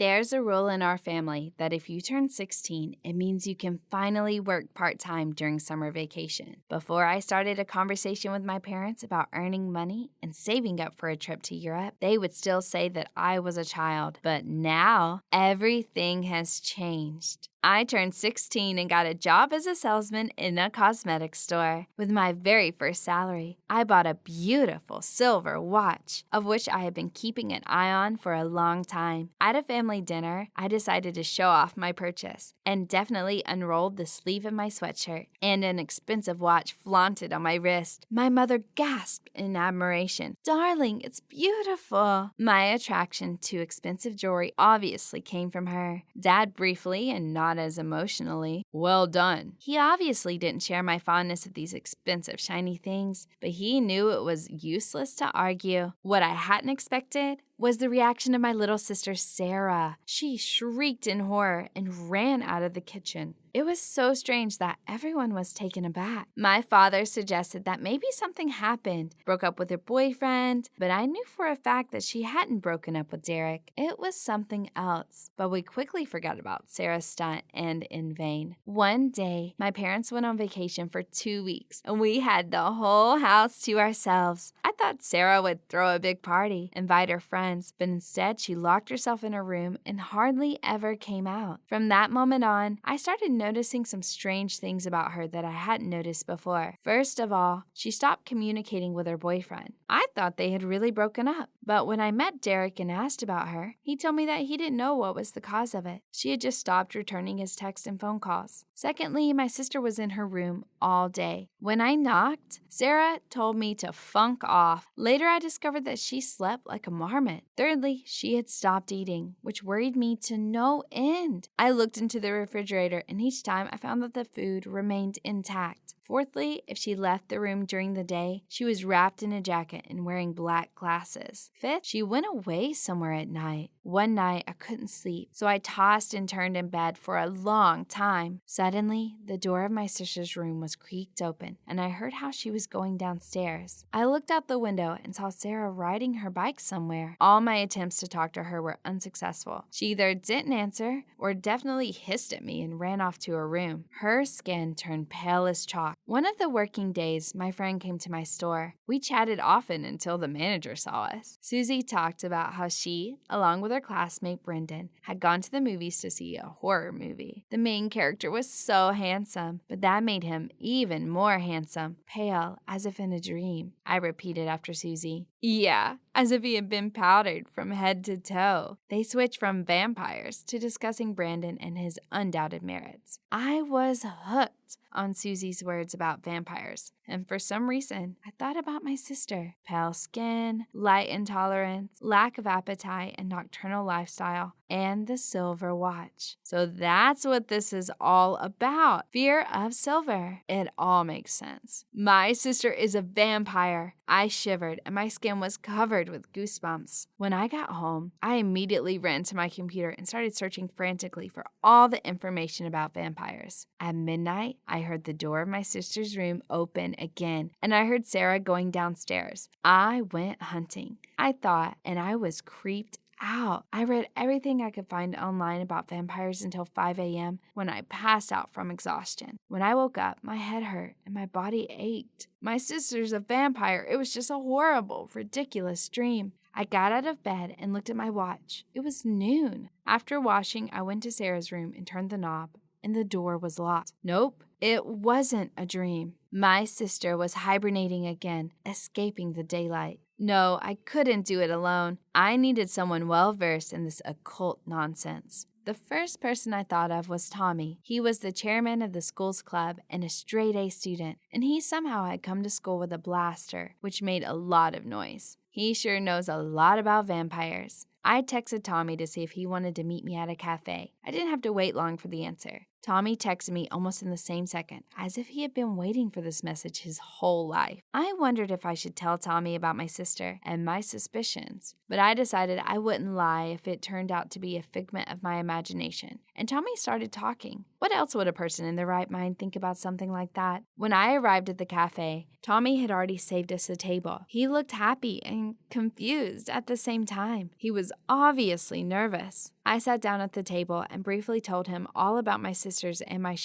There's a rule in our family that if you turn 16, it means you can finally work part-time during summer vacation. Before I started a conversation with my parents about earning money and saving up for a trip to Europe, they would still say that I was a child. But now, everything has changed. I turned 16 and got a job as a salesman in a cosmetics store. With my very first salary, I bought a beautiful silver watch, of which I had been keeping an eye on for a long time. At a family dinner, I decided to show off my purchase and definitely unrolled the sleeve of my sweatshirt and an expensive watch flaunted on my wrist. My mother gasped in admiration. "Darling, it's beautiful." My attraction to expensive jewelry obviously came from her. Dad briefly and not as emotionally, "Well done." He obviously didn't share my fondness of these expensive shiny things, but he knew it was useless to argue. What I hadn't expected was the reaction of my little sister, Sarah. She shrieked in horror and ran out of the kitchen. It was so strange that everyone was taken aback. My father suggested that maybe something happened, broke up with her boyfriend, but I knew for a fact that she hadn't broken up with Derek. It was something else, but we quickly forgot about Sarah's stunt and in vain. One day, my parents went on vacation for 2 weeks, and we had the whole house to ourselves. I thought Sarah would throw a big party, invite her friends, but instead she locked herself in her room and hardly ever came out. From that moment on, I started noticing some strange things about her that I hadn't noticed before. First of all, she stopped communicating with her boyfriend. I thought they had really broken up, but when I met Derek and asked about her, he told me that he didn't know what was the cause of it. She had just stopped returning his texts and phone calls. Secondly, my sister was in her room all day. When I knocked, Sarah told me to funk off. Later, I discovered that she slept like a marmot. Thirdly, she had stopped eating, which worried me to no end. I looked into the refrigerator, and each time I found that the food remained intact. Fourthly, if she left the room during the day, she was wrapped in a jacket and wearing black glasses. Fifth, she went away somewhere at night. One night, I couldn't sleep, so I tossed and turned in bed for a long time. Suddenly, the door of my sister's room was creaked open, and I heard how she was going downstairs. I looked out the window and saw Sarah riding her bike somewhere. All my attempts to talk to her were unsuccessful. She either didn't answer or definitely hissed at me and ran off to her room. Her skin turned pale as chalk. One of the working days, my friend came to my store. We chatted often until the manager saw us. Susie talked about how she, along with her classmate Brendan, had gone to the movies to see a horror movie. The main character was so handsome, but that made him even more handsome, pale, as if in a dream. I repeated after Susie. "Yeah, as if he had been powdered from head to toe." They switched from vampires to discussing Brandon and his undoubted merits. I was hooked on Susie's words about vampires, and for some reason, I thought about my sister. Pale skin, light intolerance, lack of appetite, and nocturnal lifestyle, and the silver watch. So that's what this is all about. Fear of silver. It all makes sense. My sister is a vampire. I shivered, and my skin was covered with goosebumps. When I got home, I immediately ran to my computer and started searching frantically for all the information about vampires. At midnight, I heard the door of my sister's room open again, and I heard Sarah going downstairs. I went hunting. I thought, and I was creeped out. I read everything I could find online about vampires until 5 a.m. when I passed out from exhaustion. When I woke up, my head hurt and my body ached. My sister's a vampire. It was just a horrible, ridiculous dream. I got out of bed and looked at my watch. It was noon. After washing, I went to Sarah's room and turned the knob, and the door was locked. Nope, it wasn't a dream. My sister was hibernating again, escaping the daylight. No, I couldn't do it alone. I needed someone well-versed in this occult nonsense. The first person I thought of was Tommy. He was the chairman of the school's club and a straight-A student, and he somehow had come to school with a blaster, which made a lot of noise. He sure knows a lot about vampires. I texted Tommy to see if he wanted to meet me at a cafe. I didn't have to wait long for the answer. Tommy texted me almost in the same second, as if he had been waiting for this message his whole life. I wondered if I should tell Tommy about my sister and my suspicions, but I decided I wouldn't lie if it turned out to be a figment of my imagination. And Tommy started talking. What else would a person in their right mind think about something like that? When I arrived at the cafe, Tommy had already saved us a table. He looked happy and confused at the same time. He was obviously nervous. I sat down at the table and briefly told him all about my sisters and my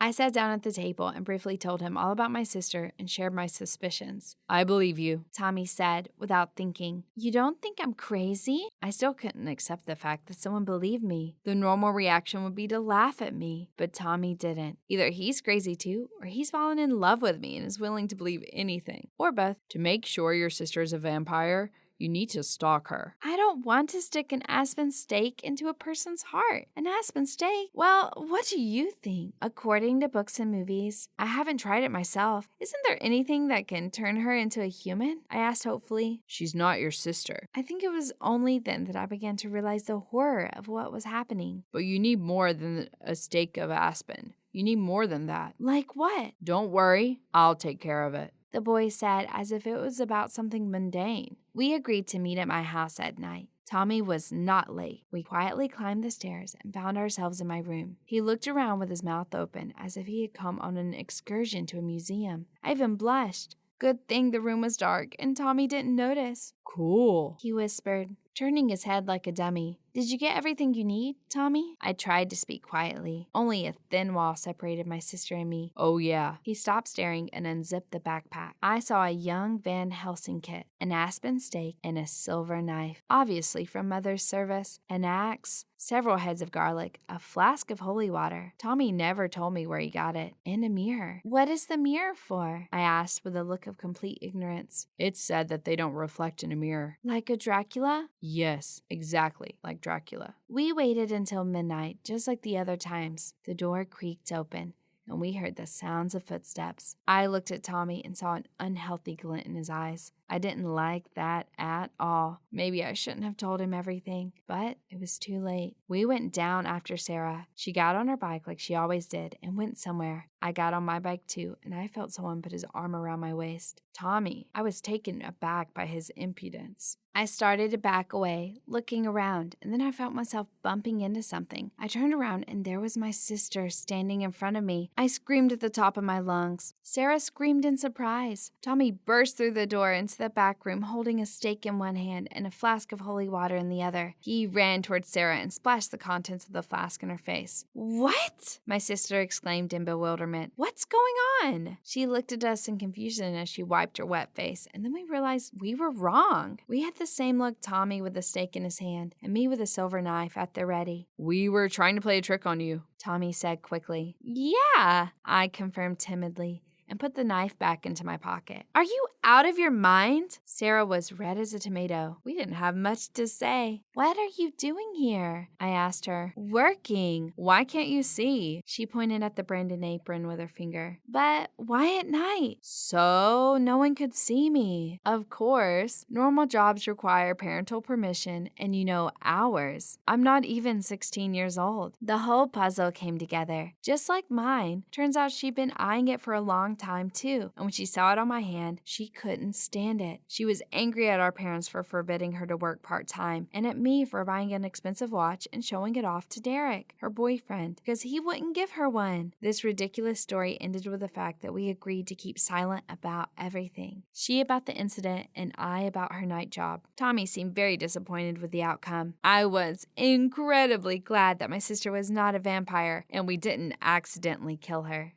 I sat down at the table and briefly told him all about my sister and shared my suspicions. "I believe you," Tommy said without thinking. "You don't think I'm crazy?" I still couldn't accept the fact that someone believed me. The normal reaction would be to laugh at me, but Tommy didn't. Either he's crazy too, or he's fallen in love with me and is willing to believe anything, or both. "To make sure your sister is a vampire, you need to stalk her." I don't want to stick an aspen stake into a person's heart. An aspen stake? Well, what do you think? According to books and movies, I haven't tried it myself. Isn't there anything that can turn her into a human? I asked hopefully. "She's not your sister." I think it was only then that I began to realize the horror of what was happening. "But you need more than a stake of aspen. You need more than that." "Like what?" "Don't worry, I'll take care of it," the boy said as if it was about something mundane. We agreed to meet at my house at night. Tommy was not late. We quietly climbed the stairs and found ourselves in my room. He looked around with his mouth open as if he had come on an excursion to a museum. I even blushed. Good thing the room was dark and Tommy didn't notice. "Cool," he whispered, turning his head like a dummy. "Did you get everything you need, Tommy?" I tried to speak quietly. Only a thin wall separated my sister and me. "Oh yeah." He stopped staring and unzipped the backpack. I saw a young Van Helsing kit, an aspen stake, and a silver knife, obviously from Mother's service, an axe, several heads of garlic, a flask of holy water. Tommy never told me where he got it, and a mirror. "What is the mirror for?" I asked with a look of complete ignorance. "It's said that they don't reflect in a mirror." "Like a Dracula?" "Yes, exactly like Dracula." We waited until midnight, just like the other times. The door creaked open, and we heard the sounds of footsteps. I looked at Tommy and saw an unhealthy glint in his eyes. I didn't like that at all. Maybe I shouldn't have told him everything, but it was too late. We went down after Sarah. She got on her bike like she always did and went somewhere. I got on my bike too, and I felt someone put his arm around my waist. Tommy. I was taken aback by his impudence. I started to back away, looking around, and then I felt myself bumping into something. I turned around, and there was my sister standing in front of me. I screamed at the top of my lungs. Sarah screamed in surprise. Tommy burst through the door into the back room, holding a stake in one hand and a flask of holy water in the other. He ran towards Sarah and splashed the contents of the flask in her face. "What?" my sister exclaimed in bewilderment. "What's going on?" She looked at us in confusion as she wiped her wet face, and then we realized we were wrong. We had the same look, Tommy with a stake in his hand, and me with a silver knife at the ready. "We were trying to play a trick on you," Tommy said quickly. "Yeah," I confirmed timidly, and put the knife back into my pocket. "Are you out of your mind?" Sarah was red as a tomato. We didn't have much to say. "What are you doing here?" I asked her. "Working. Why can't you see?" She pointed at the Brandon apron with her finger. "But why at night?" "So no one could see me." Of course. Normal jobs require parental permission, and ours. I'm not even 16 years old. The whole puzzle came together. Just like mine. Turns out she'd been eyeing it for a long time too, and when she saw it on my hand, she couldn't stand it. She was angry at our parents for forbidding her to work part-time, and at me for buying an expensive watch and showing it off to Derek, her boyfriend, because he wouldn't give her one. This ridiculous story ended with the fact that we agreed to keep silent about everything. She about the incident, and I about her night job. Tommy seemed very disappointed with the outcome. I was incredibly glad that my sister was not a vampire, and we didn't accidentally kill her.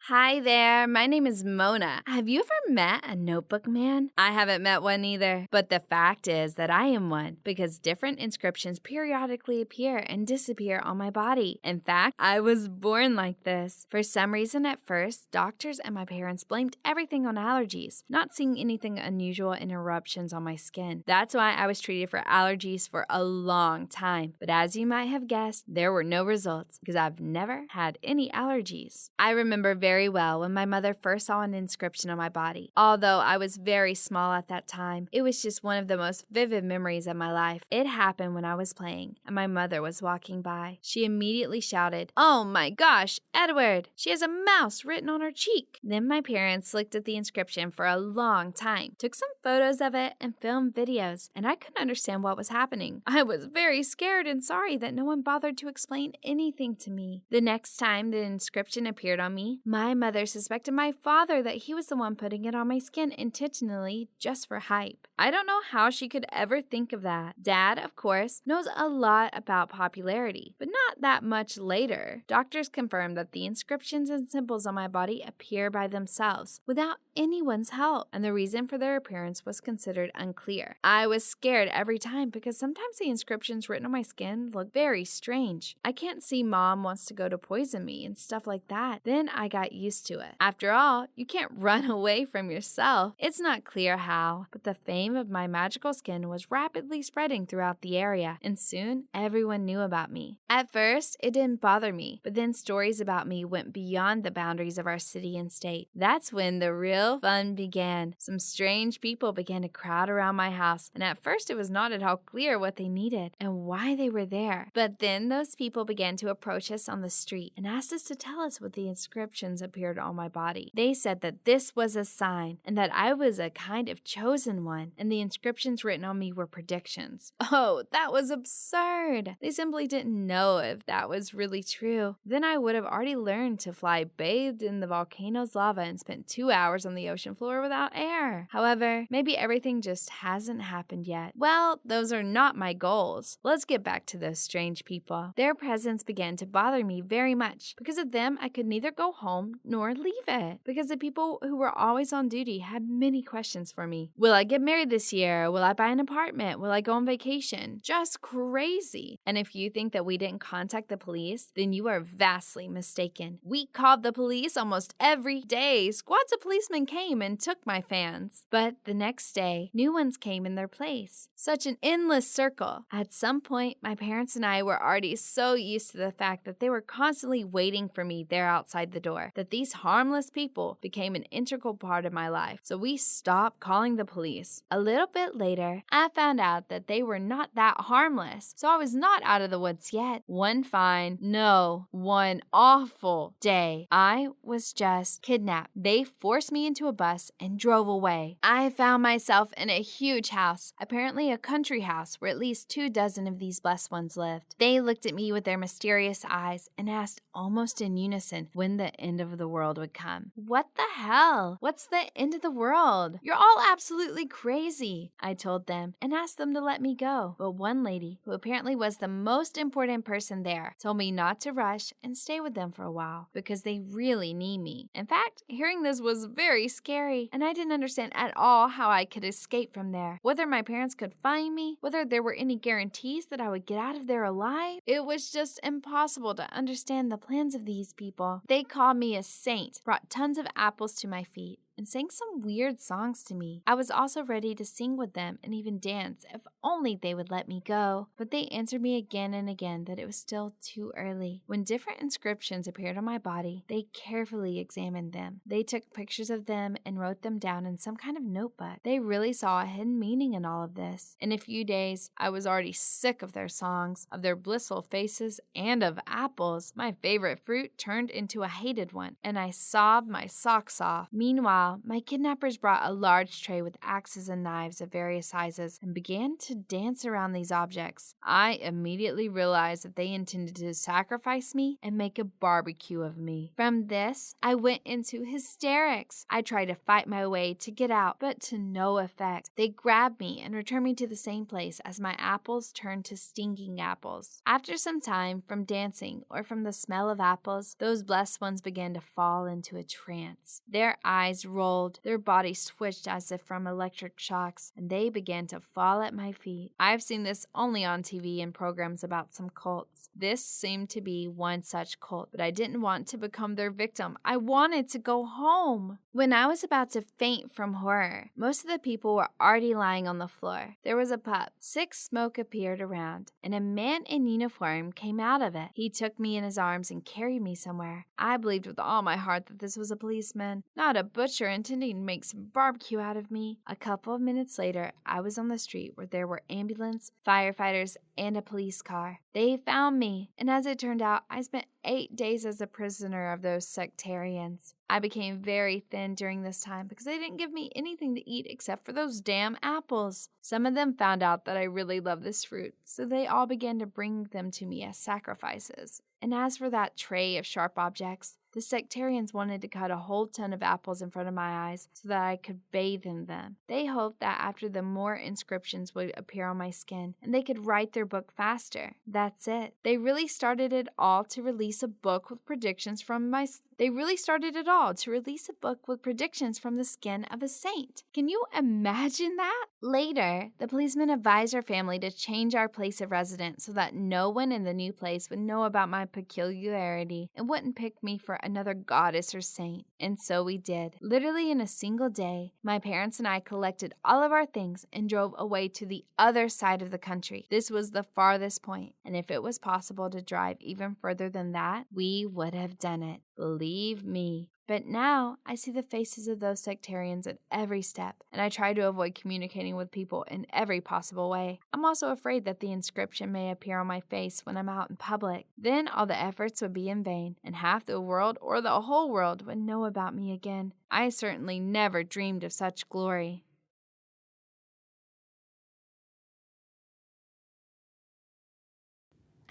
Hi there, my name is Mona. Have you ever met a notebook man? I haven't met one either, but the fact is that I am one because different inscriptions periodically appear and disappear on my body. In fact, I was born like this. For some reason at first, doctors and my parents blamed everything on allergies, not seeing anything unusual in eruptions on my skin. That's why I was treated for allergies for a long time. But as you might have guessed, there were no results because I've never had any allergies. I remember very well when my mother first saw an inscription on my body. Although I was very small at that time, it was just one of the most vivid memories of my life. It happened when I was playing, and my mother was walking by. She immediately shouted, "Oh my gosh, Edward! She has a mouse written on her cheek!" Then my parents looked at the inscription for a long time, took some photos of it, and filmed videos, and I couldn't understand what was happening. I was very scared and sorry that no one bothered to explain anything to me. The next time the inscription appeared on me, my My mother suspected my father that he was the one putting it on my skin intentionally just for hype. I don't know how she could ever think of that. Dad, of course, knows a lot about popularity, but not that much later. Doctors confirmed that the inscriptions and symbols on my body appear by themselves without anyone's help, and the reason for their appearance was considered unclear. I was scared every time because sometimes the inscriptions written on my skin look very strange. I can't see Mom wants to go to poison me and stuff like that. Then I got used to it. After all, you can't run away from yourself. It's not clear how, but the fame of my magical skin was rapidly spreading throughout the area, and soon everyone knew about me. At first, it didn't bother me, but then stories about me went beyond the boundaries of our city and state. That's when the real fun began. Some strange people began to crowd around my house, and at first it was not at all clear what they needed and why they were there. But then those people began to approach us on the street and asked us to tell us what the inscriptions appeared on my body. They said that this was a sign and that I was a kind of chosen one, and the inscriptions written on me were predictions. Oh, that was absurd. They simply didn't know if that was really true. Then I would have already learned to fly bathed in the volcano's lava and spent 2 hours on the ocean floor without air. However, maybe everything just hasn't happened yet. Well, those are not my goals. Let's get back to those strange people. Their presence began to bother me very much. Because of them, I could neither go home nor leave it. Because the people who were always on duty had many questions for me. Will I get married this year? Will I buy an apartment? Will I go on vacation? Just crazy. And if you think that we didn't contact the police, then you are vastly mistaken. We called the police almost every day. Squads of policemen came and took my fans. But the next day, new ones came in their place. Such an endless circle. At some point, my parents and I were already so used to the fact that they were constantly waiting for me there outside the door, that these harmless people became an integral part of my life. So we stopped calling the police. A little bit later, I found out that they were not that harmless, so I was not out of the woods yet. One awful day, I was just kidnapped. They forced me into a bus and drove away. I found myself in a huge house, apparently a country house where at least 24 of these blessed ones lived. They looked at me with their mysterious eyes and asked almost in unison when the end of the world would come. What the hell? What's the end of the world? You're all absolutely crazy, I told them, and asked them to let me go. But one lady, who apparently was the most important person there, told me not to rush and stay with them for a while because they really need me. In fact, hearing this was very scary, and I didn't understand at all how I could escape from there. Whether my parents could find me, whether there were any guarantees that I would get out of there alive. It was just impossible to understand the plans of these people. They called me a saint, brought tons of apples to my feet, and sang some weird songs to me. I was also ready to sing with them and even dance if only they would let me go. But they answered me again and again that it was still too early. When different inscriptions appeared on my body, they carefully examined them. They took pictures of them and wrote them down in some kind of notebook. They really saw a hidden meaning in all of this. In a few days, I was already sick of their songs, of their blissful faces, and of apples. My favorite fruit turned into a hated one, and I sobbed my socks off. Meanwhile, my kidnappers brought a large tray with axes and knives of various sizes and began to dance around these objects. I immediately realized that they intended to sacrifice me and make a barbecue of me. From this, I went into hysterics. I tried to fight my way to get out, but to no effect. They grabbed me and returned me to the same place as my apples turned to stinking apples. After some time, from dancing or from the smell of apples, those blessed ones began to fall into a trance. Their eyes rolled, their bodies switched as if from electric shocks, and they began to fall at my feet. I've seen this only on TV and programs about some cults. This seemed to be one such cult, but I didn't want to become their victim. I wanted to go home. When I was about to faint from horror, most of the people were already lying on the floor. There was a pup. Sick smoke appeared around, and a man in uniform came out of it. He took me in his arms and carried me somewhere. I believed with all my heart that this was a policeman, not a butcher intending to make some barbecue out of me. A couple of minutes later, I was on the street where there were ambulance, firefighters, and a police car. They found me, and as it turned out, I spent 8 days as a prisoner of those sectarians. I became very thin during this time because they didn't give me anything to eat except for those damn apples. Some of them found out that I really love this fruit, so they all began to bring them to me as sacrifices. And as for that tray of sharp objects, The sectarians wanted to cut a whole ton of apples in front of my eyes so that I could bathe in them. They hoped that after the more inscriptions would appear on my skin and they could write their book faster. That's it. They really started it all to release a book with predictions from the skin of a saint. Can you imagine that? Later, the policeman advised our family to change our place of residence so that no one in the new place would know about my peculiarity and wouldn't pick me for another goddess or saint. And so we did. Literally in a single day, my parents and I collected all of our things and drove away to the other side of the country. This was the farthest point, and if it was possible to drive even further than that, we would have done it. Believe me. But now I see the faces of those sectarians at every step, and I try to avoid communicating with people in every possible way. I'm also afraid that the inscription may appear on my face when I'm out in public. Then all the efforts would be in vain, and half the world or the whole world would know about me again. I certainly never dreamed of such glory.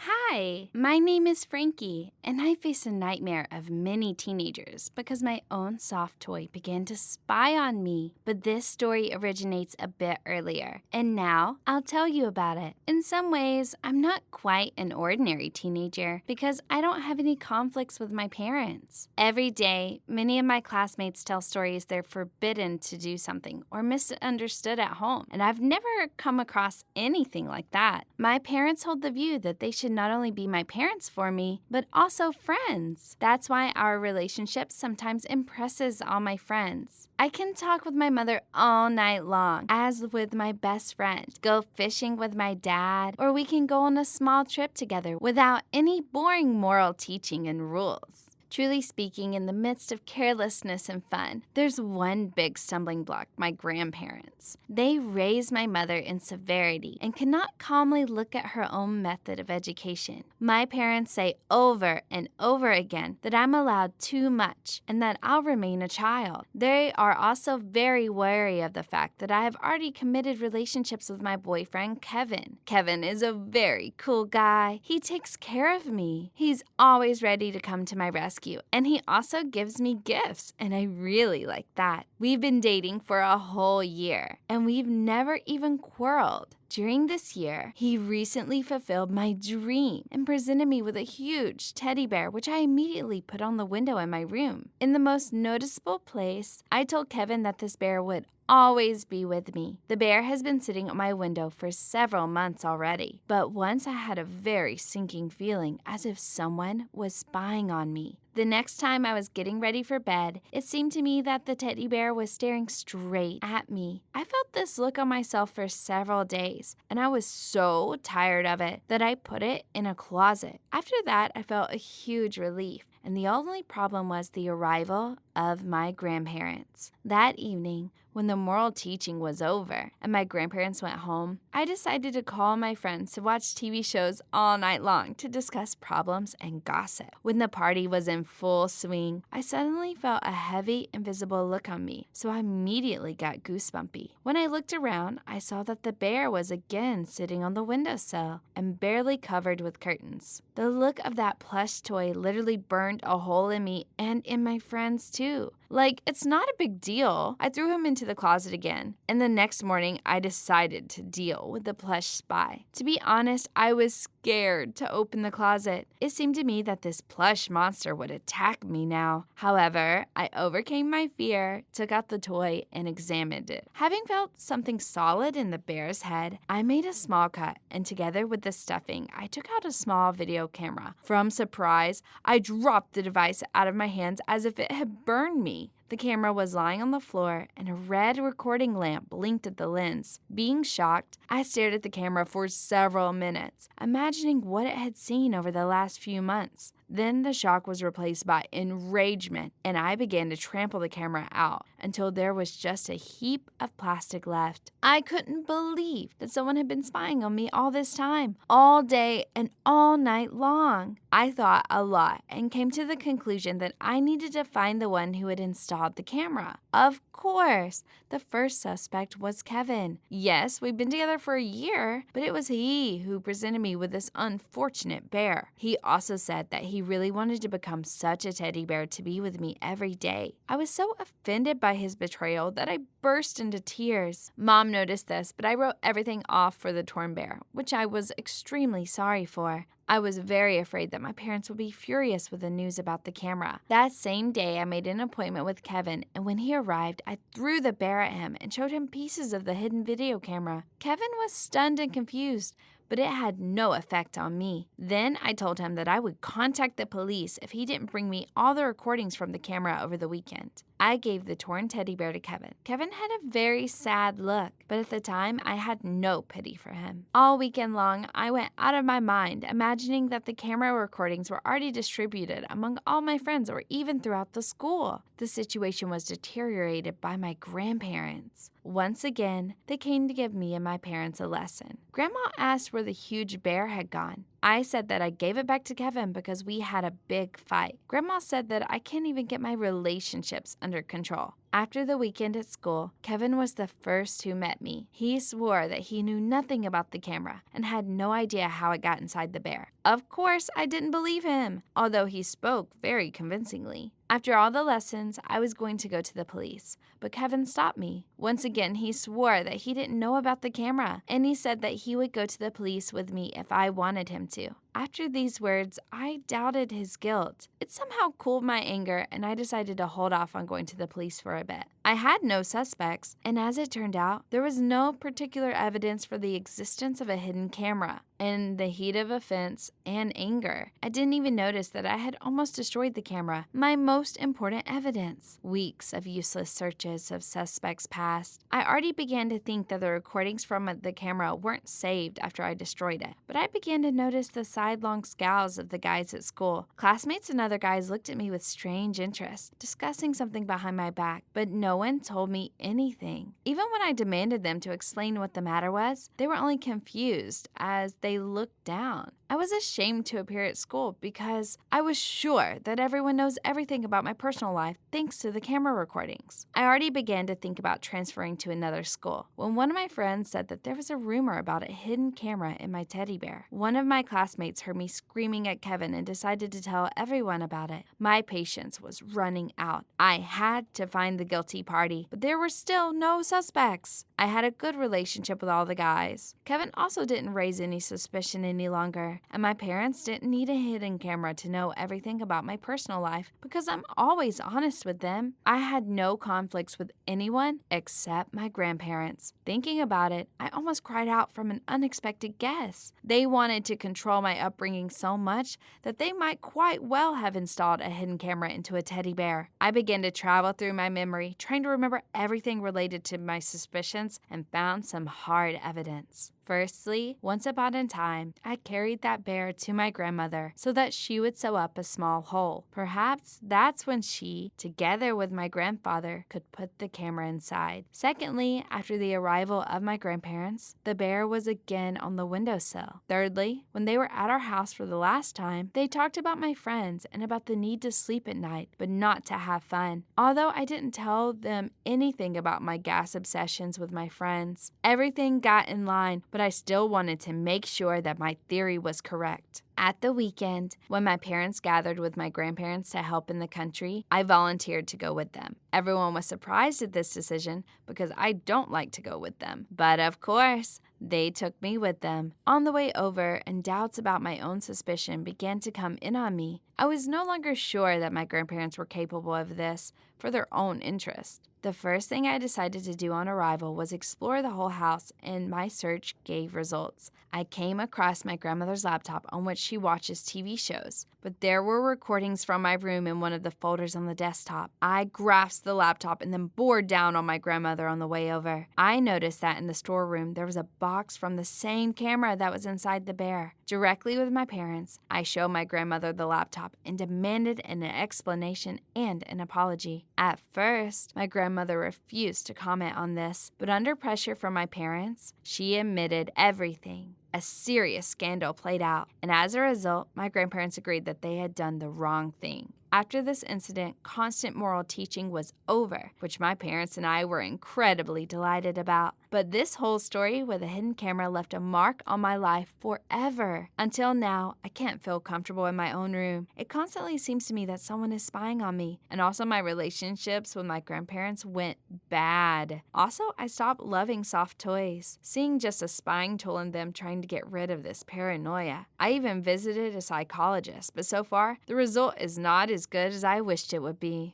Hi, my name is Frankie, and I face a nightmare of many teenagers because my own soft toy began to spy on me. But this story originates a bit earlier, and now I'll tell you about it. In some ways, I'm not quite an ordinary teenager because I don't have any conflicts with my parents. Every day, many of my classmates tell stories they're forbidden to do something or misunderstood at home, and I've never come across anything like that. My parents hold the view that they should not only be my parents for me, but also friends. That's why our relationship sometimes impresses all my friends. I can talk with my mother all night long, as with my best friend, go fishing with my dad, or we can go on a small trip together without any boring moral teaching and rules. Truly speaking, in the midst of carelessness and fun, there's one big stumbling block: my grandparents. They raised my mother in severity and cannot calmly look at her own method of education. My parents say over and over again that I'm allowed too much and that I'll remain a child. They are also very wary of the fact that I have already committed relationships with my boyfriend, Kevin. Kevin is a very cool guy. He takes care of me. He's always ready to come to my rescue. And he also gives me gifts, and I really like that. We've been dating for a whole year, and we've never even quarreled. During this year, he recently fulfilled my dream and presented me with a huge teddy bear, which I immediately put on the window in my room. In the most noticeable place, I told Kevin that this bear would always be with me. The bear has been sitting at my window for several months already, but once I had a very sinking feeling as if someone was spying on me. The next time I was getting ready for bed, it seemed to me that the teddy bear was staring straight at me. I felt this look on myself for several days, and I was so tired of it that I put it in a closet. After that, I felt a huge relief, and the only problem was the arrival of my grandparents. That evening, when the moral teaching was over and my grandparents went home, I decided to call my friends to watch TV shows all night long to discuss problems and gossip. When the party was in full swing, I suddenly felt a heavy, invisible look on me, so I immediately got goosebumpy. When I looked around, I saw that the bear was again sitting on the windowsill and barely covered with curtains. The look of that plush toy literally burned a hole in me and in my friends too. Like, it's not a big deal. I threw him into the closet again, and the next morning I decided to deal with the plush spy. To be honest, I was scared to open the closet. It seemed to me that this plush monster would attack me now. However, I overcame my fear, took out the toy, and examined it. Having felt something solid in the bear's head, I made a small cut, and together with the stuffing, I took out a small video camera. From surprise, I dropped the device out of my hands as if it had burned me. The camera was lying on the floor, and a red recording lamp blinked at the lens. Being shocked, I stared at the camera for several minutes, imagining what it had seen over the last few months. Then the shock was replaced by enragement, and I began to trample the camera out until there was just a heap of plastic left. I couldn't believe that someone had been spying on me all this time, all day and all night long. I thought a lot and came to the conclusion that I needed to find the one who had installed the camera. Of course, the first suspect was Kevin. Yes, we'd been together for a year, but it was he who presented me with this unfortunate bear. He also said that he He really wanted to become such a teddy bear to be with me every day. I was so offended by his betrayal that I burst into tears. Mom noticed this, but I wrote everything off for the torn bear, which I was extremely sorry for. I was very afraid that my parents would be furious with the news about the camera. That same day, I made an appointment with Kevin, and when he arrived, I threw the bear at him and showed him pieces of the hidden video camera. Kevin was stunned and confused, but it had no effect on me. Then I told him that I would contact the police if he didn't bring me all the recordings from the camera over the weekend. I gave the torn teddy bear to Kevin. Kevin had a very sad look, but at the time, I had no pity for him. All weekend long, I went out of my mind, imagining that the camera recordings were already distributed among all my friends or even throughout the school. The situation was deteriorated by my grandparents. Once again, they came to give me and my parents a lesson. Grandma asked where the huge bear had gone. I said that I gave it back to Kevin because we had a big fight. Grandma said that I can't even get my relationships under control. After the weekend at school, Kevin was the first who met me. He swore that he knew nothing about the camera and had no idea how it got inside the bear. Of course, I didn't believe him, although he spoke very convincingly. After all the lessons, I was going to go to the police, but Kevin stopped me. Once again, he swore that he didn't know about the camera, and he said that he would go to the police with me if I wanted him to. After these words, I doubted his guilt. It somehow cooled my anger, and I decided to hold off on going to the police for a bit. I had no suspects, and as it turned out, there was no particular evidence for the existence of a hidden camera. In the heat of offense and anger, I didn't even notice that I had almost destroyed the camera, my most important evidence. Weeks of useless searches of suspects passed. I already began to think that the recordings from the camera weren't saved after I destroyed it, but I began to notice the sidelong scowls of the guys at school. Classmates and other guys looked at me with strange interest, discussing something behind my back, but no one told me anything. Even when I demanded them to explain what the matter was, they were only confused as they looked down. I was ashamed to appear at school because I was sure that everyone knows everything about my personal life thanks to the camera recordings. I already began to think about transferring to another school when one of my friends said that there was a rumor about a hidden camera in my teddy bear. One of my classmates heard me screaming at Kevin and decided to tell everyone about it. My patience was running out. I had to find the guilty party, but there were still no suspects. I had a good relationship with all the guys. Kevin also didn't raise any suspicion any longer, and my parents didn't need a hidden camera to know everything about my personal life because I'm always honest with them. I had no conflicts with anyone except my grandparents. Thinking about it, I almost cried out from an unexpected guess. They wanted to control my upbringing so much that they might quite well have installed a hidden camera into a teddy bear. I began to travel through my memory, trying to remember everything related to my suspicions, and found some hard evidence. Firstly, once upon a time, I carried that bear to my grandmother so that she would sew up a small hole. Perhaps that's when she, together with my grandfather, could put the camera inside. Secondly, after the arrival of my grandparents, the bear was again on the windowsill. Thirdly, when they were at our house for the last time, they talked about my friends and about the need to sleep at night, but not to have fun. Although I didn't tell them anything about my gas obsessions with my friends, everything got in line, but I still wanted to make sure that my theory was correct. At the weekend, when my parents gathered with my grandparents to help in the country, I volunteered to go with them. Everyone was surprised at this decision because I don't like to go with them. But of course, they took me with them. On the way over, and doubts about my own suspicion began to come in on me. I was no longer sure that my grandparents were capable of this for their own interest. The first thing I decided to do on arrival was explore the whole house, and my search gave results. I came across my grandmother's laptop on which she watches TV shows, but there were recordings from my room in one of the folders on the desktop. I grasped the laptop and then bore down on my grandmother on the way over. I noticed that in the storeroom there was a box from the same camera that was inside the bear. Directly with my parents, I showed my grandmother the laptop and demanded an explanation and an apology. At first, my grandmother refused to comment on this, but under pressure from my parents, she admitted everything. A serious scandal played out, and as a result, my grandparents agreed that they had done the wrong thing. After this incident, constant moral teaching was over, which my parents and I were incredibly delighted about. But this whole story with a hidden camera left a mark on my life forever. Until now, I can't feel comfortable in my own room. It constantly seems to me that someone is spying on me. And also my relationships with my grandparents went bad. Also, I stopped loving soft toys, seeing just a spying tool in them trying to get rid of this paranoia. I even visited a psychologist, but so far, the result is not as good as I wished it would be.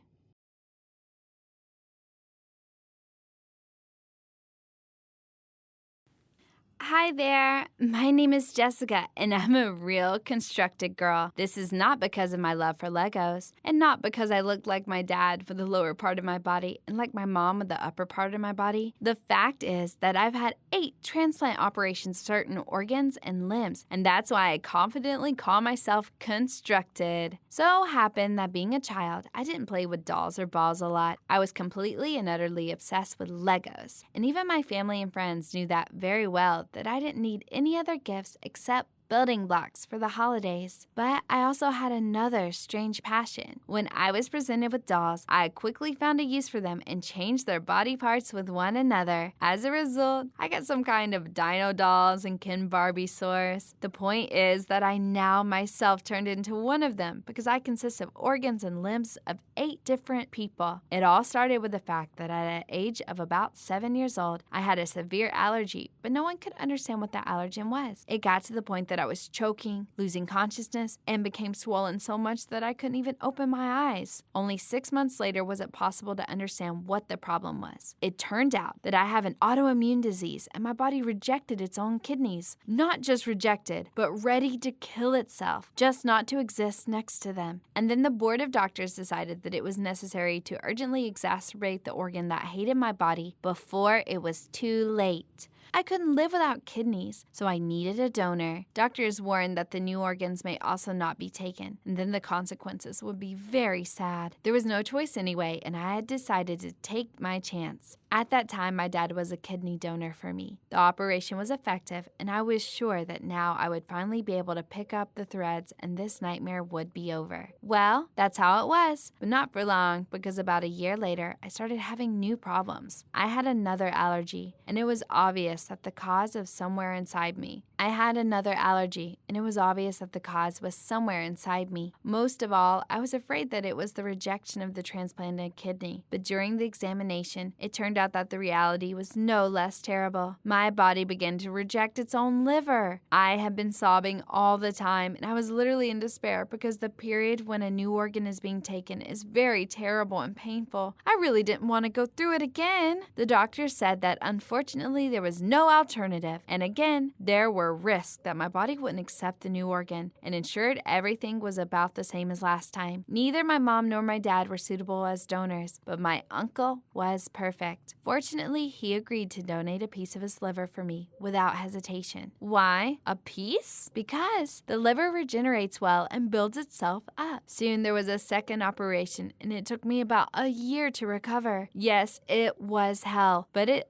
Hi there, my name is Jessica, and I'm a real constructed girl. This is not because of my love for Legos, and not because I look like my dad with the lower part of my body and like my mom with the upper part of my body. The fact is that I've had 8 transplant operations of certain organs and limbs, and that's why I confidently call myself constructed. So happened that being a child, I didn't play with dolls or balls a lot. I was completely and utterly obsessed with Legos, and even my family and friends knew that very well that I didn't need any other gifts except building blocks for the holidays. But I also had another strange passion. When I was presented with dolls, I quickly found a use for them and changed their body parts with one another. As a result, I got some kind of dino dolls and Ken Barbie sores. The point is that I now myself turned into one of them because I consist of organs and limbs of 8 different people. It all started with the fact that at the age of about 7 years old, I had a severe allergy, but no one could understand what that allergen was. It got to the point that I was choking, losing consciousness, and became swollen so much that I couldn't even open my eyes. Only 6 months later was it possible to understand what the problem was. It turned out that I have an autoimmune disease and my body rejected its own kidneys. Not just rejected, but ready to kill itself, just not to exist next to them. And then the board of doctors decided that it was necessary to urgently exacerbate the organ that hated my body before it was too late. I couldn't live without kidneys, so I needed a donor. Doctors warned that the new organs may also not be taken, and then the consequences would be very sad. There was no choice anyway, and I had decided to take my chance. At that time, my dad was a kidney donor for me. The operation was effective, and I was sure that now I would finally be able to pick up the threads and this nightmare would be over. Well, that's how it was, but not for long, because about a year later, I started having new problems. I had another allergy, and it was obvious that the cause was somewhere inside me. Most of all, I was afraid that it was the rejection of the transplanted kidney. But during the examination, it turned out that the reality was no less terrible. My body began to reject its own liver. I had been sobbing all the time, and I was literally in despair because the period when a new organ is being taken is very terrible and painful. I really didn't want to go through it again. The doctor said that unfortunately there was no alternative, and again, there were risks that my body wouldn't accept the new organ, and ensured everything was about the same as last time. Neither my mom nor my dad were suitable as donors, but my uncle was perfect. Fortunately, he agreed to donate a piece of his liver for me without hesitation. Why? A piece? Because the liver regenerates well and builds itself up. Soon there was a second operation, and it took me about a year to recover. Yes, it was hell, but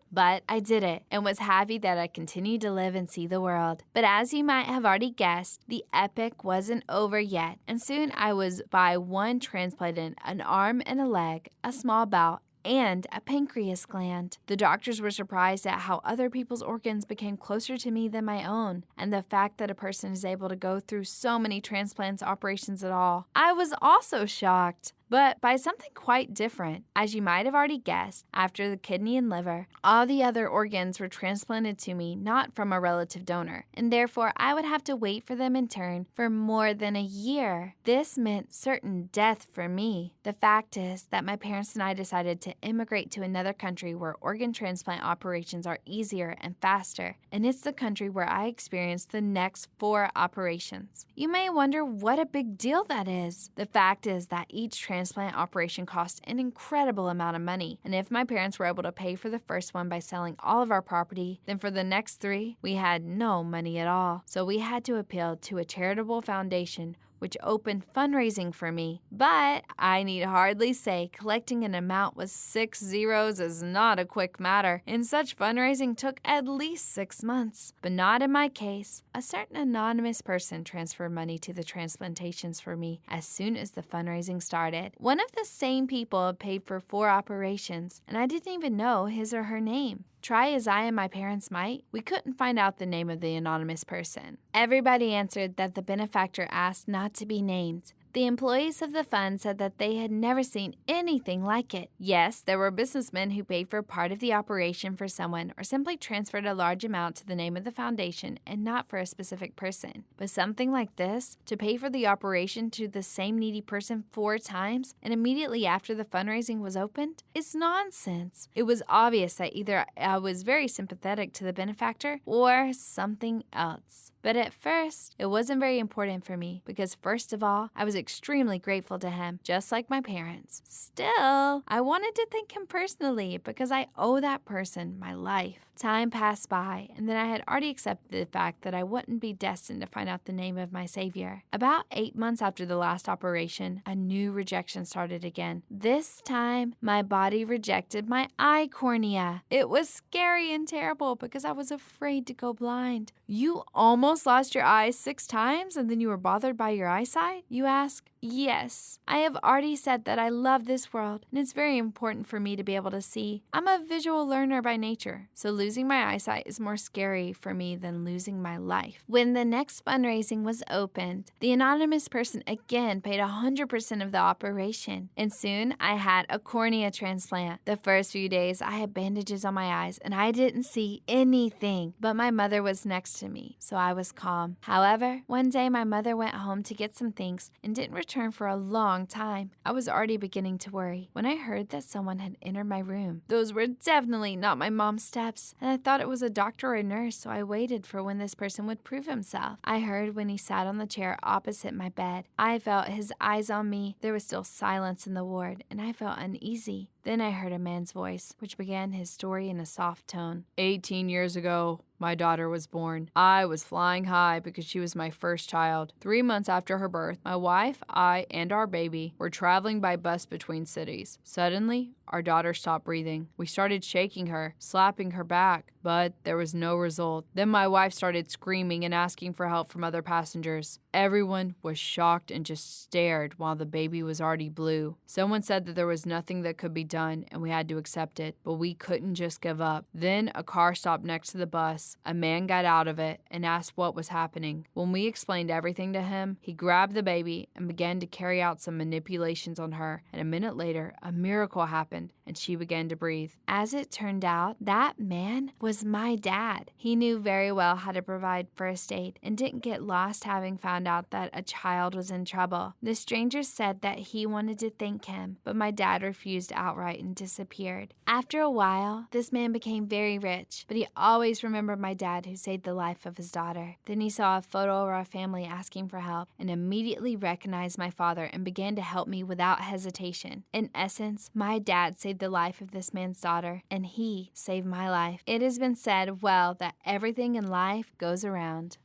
I did it, and was happy that I continued to live and see the world. But as you might have already guessed, the epic wasn't over yet, and soon I was by one transplanted an arm and a leg, a small bowel, and a pancreas gland. The doctors were surprised at how other people's organs became closer to me than my own, and the fact that a person is able to go through so many transplants operations at all. I was also shocked, but by something quite different. As you might have already guessed, after the kidney and liver, all the other organs were transplanted to me not from a relative donor, and therefore I would have to wait for them in turn for more than a year. This meant certain death for me. The fact is that my parents and I decided to immigrate to another country where organ transplant operations are easier and faster, and it's the country where I experienced the next 4 operations. You may wonder what a big deal that is. The fact is that each transplant operation cost an incredible amount of money, and if my parents were able to pay for the first one by selling all of our property, then for the next 3, we had no money at all. So we had to appeal to a charitable foundation, which opened fundraising for me. But I need hardly say collecting an amount with 6 zeros is not a quick matter, and such fundraising took at least 6 months. But not in my case. A certain anonymous person transferred money to the transplantations for me as soon as the fundraising started. One of the same people had paid for 4 operations, and I didn't even know his or her name. Try as I and my parents might, we couldn't find out the name of the anonymous person. Everybody answered that the benefactor asked not to be named. The employees of the fund said that they had never seen anything like it. Yes, there were businessmen who paid for part of the operation for someone or simply transferred a large amount to the name of the foundation and not for a specific person. But something like this, to pay for the operation to the same needy person 4 times and immediately after the fundraising was opened, is nonsense. It was obvious that either I was very sympathetic to the benefactor or something else. But at first, it wasn't very important for me because first of all, I was extremely grateful to him, just like my parents. Still, I wanted to thank him personally because I owe that person my life. Time passed by, and then I had already accepted the fact that I wouldn't be destined to find out the name of my Savior. About 8 months after the last operation, a new rejection started again. This time, my body rejected my eye cornea. It was scary and terrible because I was afraid to go blind. You almost lost your eyes 6 times and then you were bothered by your eyesight? You ask? Yes. I have already said that I love this world, and it's very important for me to be able to see. I'm a visual learner by nature, so losing my eyesight is more scary for me than losing my life. When the next fundraising was opened, the anonymous person again paid 100% of the operation, and soon I had a cornea transplant. The first few days, I had bandages on my eyes, and I didn't see anything, but my mother was next to me, so I was calm. However, one day my mother went home to get some things and didn't return for a long time. I was already beginning to worry when I heard that someone had entered my room. Those were definitely not my mom's steps, and I thought it was a doctor or a nurse, so I waited for when this person would prove himself. I heard when he sat on the chair opposite my bed. I felt his eyes on me. There was still silence in the ward, and I felt uneasy. Then I heard a man's voice, which began his story in a soft tone. 18 years ago, my daughter was born. I was flying high because she was my first child. 3 months after her birth, my wife, I, and our baby were traveling by bus between cities. Suddenly, our daughter stopped breathing. We started shaking her, slapping her back, but there was no result. Then my wife started screaming and asking for help from other passengers. Everyone was shocked and just stared while the baby was already blue. Someone said that there was nothing that could be done and we had to accept it, but we couldn't just give up. Then a car stopped next to the bus. A man got out of it and asked what was happening. When we explained everything to him, he grabbed the baby and began to carry out some manipulations on her, and a minute later, a miracle happened and she began to breathe. As it turned out, that man was my dad. He knew very well how to provide first aid and didn't get lost having found out that a child was in trouble. The stranger said that he wanted to thank him, but my dad refused outright and disappeared. After a while, this man became very rich, but he always remembered my dad who saved the life of his daughter. Then he saw a photo of our family asking for help and immediately recognized my father and began to help me without hesitation. In essence, my dad saved the life of this man's daughter, and he saved my life. It has been said well that everything in life goes around.